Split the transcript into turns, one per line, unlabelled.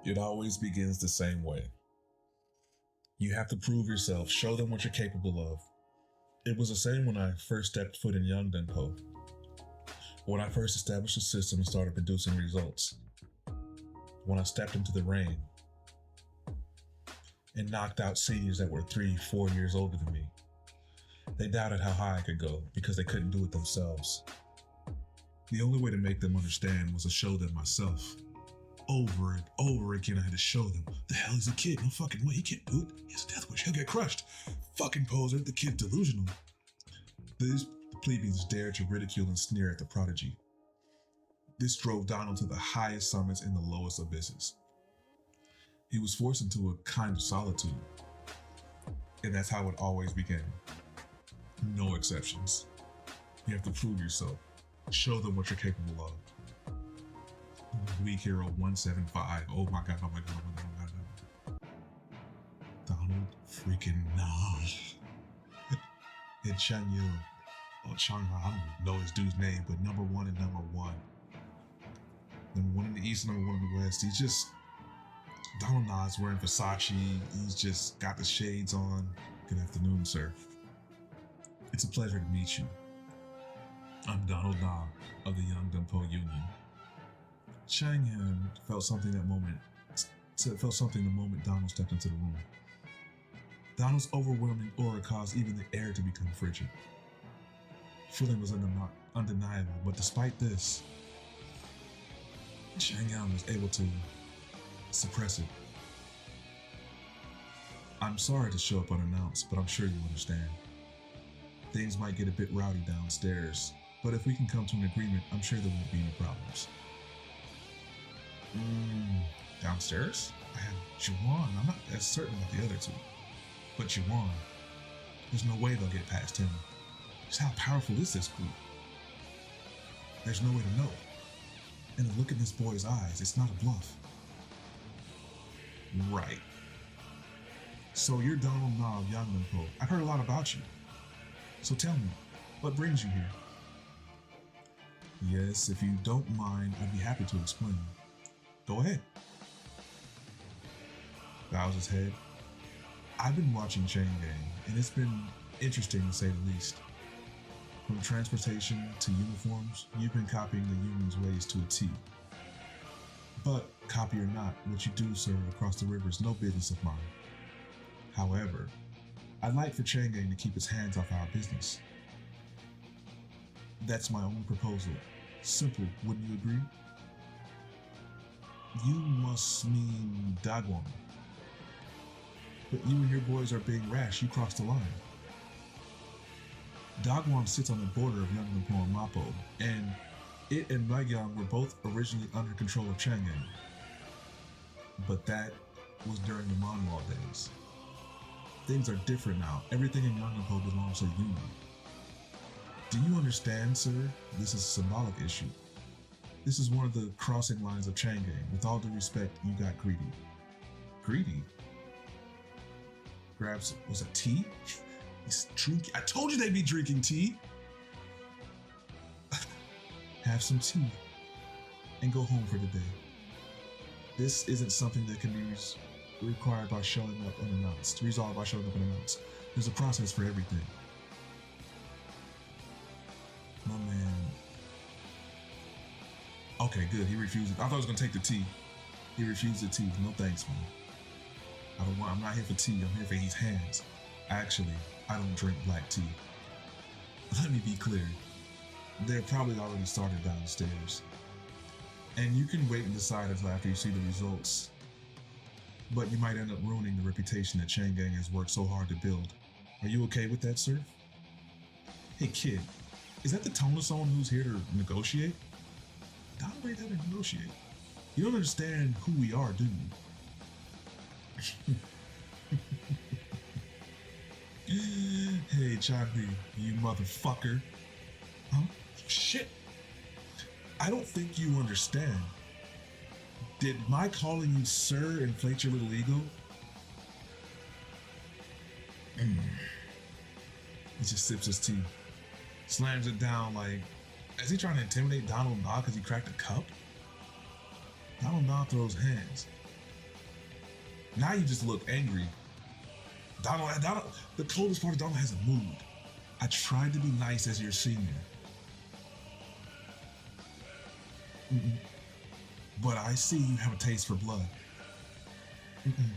It always begins the same way. You have to prove yourself, show them what you're capable of. It was the same when I first stepped foot in Yangdunpo. When I first established a system and started producing results. When I stepped into the rain and knocked out seniors that were 3, 4 years older than me. They doubted how high I could go because they couldn't do it themselves. The only way to make them understand was to show them myself. Over and over again, I had to show them, the hell is a kid? No fucking way, he can't do it. He has a death wish, he'll get crushed. Fucking poser, the kid's delusional. The plebeians dared to ridicule and sneer at the prodigy. This drove Donald to the highest summits and the lowest abysses. He was forced into a kind of solitude. And that's how it always began. No exceptions. You have to prove yourself. Show them what you're capable of. Weak Hero 175. Oh my god, oh my god, oh my god, oh my god. Donald freaking Nah. And Chanyu. Oh, Chanyu, I don't even know his dude's name, but number one and number one. Number one in the East, number one in the West. He's just... Donald Na's wearing Versace. He's just got the shades on. Good afternoon, sir. It's a pleasure to meet you. I'm Donald Na of the Yangdunpo Union. Changhan felt something the moment Donald stepped into the room. Donald's overwhelming aura caused even the air to become frigid. Feeling was undeniable, but despite this, Changhan was able to suppress it. I'm sorry to show up unannounced, but I'm sure you understand. Things might get a bit rowdy downstairs, but if we can come to an agreement, I'm sure there won't be any problems. Downstairs? I have Juwan. I'm not as certain about the other two. But Juwan, there's no way they'll get past him. Just how powerful is this group? There's no way to know. And to look in this boy's eyes, it's not a bluff. Right. So you're Donald Na of Yangdunpo. I've heard a lot about you. So tell me, what brings you here? Yes, if you don't mind, I'd be happy to explain. Go ahead. Bows his head. I've been watching Chain Gang, and it's been interesting to say the least. From transportation to uniforms, you've been copying the union's ways to a T. But, copy or not, what you do, sir, across the river is no business of mine. However, I'd like for Chain Gang to keep its hands off our business. That's my only proposal. Simple, wouldn't you agree? You must mean Dagwon. But you and your boys are being rash, you crossed the line. Dagwon sits on the border of Yangdunpo and Mapo, and it and Nagyang were both originally under control of Chang'an. But that was during the manhwa days. Things are different now. Everything in Yangdunpo belongs to the Union. Do you understand, sir? This is a symbolic issue. This is one of the crossing lines of Chang'an. With all due respect, you got greedy. Greedy? Grabs, was it tea? He's drinking. I told you they'd be drinking tea. Have some tea and go home for the day. This isn't something that can be required by showing up unannounced. Resolved by showing up unannounced. There's a process for everything. My man. Okay, good. He refused it. I thought he was gonna take the tea. He refused the tea. No thanks, man. I'm not here for tea. I'm here for his hands. Actually, I don't drink black tea. Let me be clear. They're probably already started downstairs. And you can wait and decide until after you see the results. But you might end up ruining the reputation that Chang'an has worked so hard to build. Are you okay with that, sir? Hey kid, is that the tone of someone who's here to negotiate? Don't rate that to negotiate. You don't understand who we are, do you? Hey, Charlie, you motherfucker. Huh? Shit. I don't think you understand. Did my calling you sir inflate your little ego? He just sips his tea. Slams it down like, is he trying to intimidate Donald Na because he cracked a cup? Donald Na throws hands. Now you just look angry. Donald, the coldest part of Donald has a mood. I tried to be nice as your senior. Mm-mm. But I see you have a taste for blood. Mm-mm.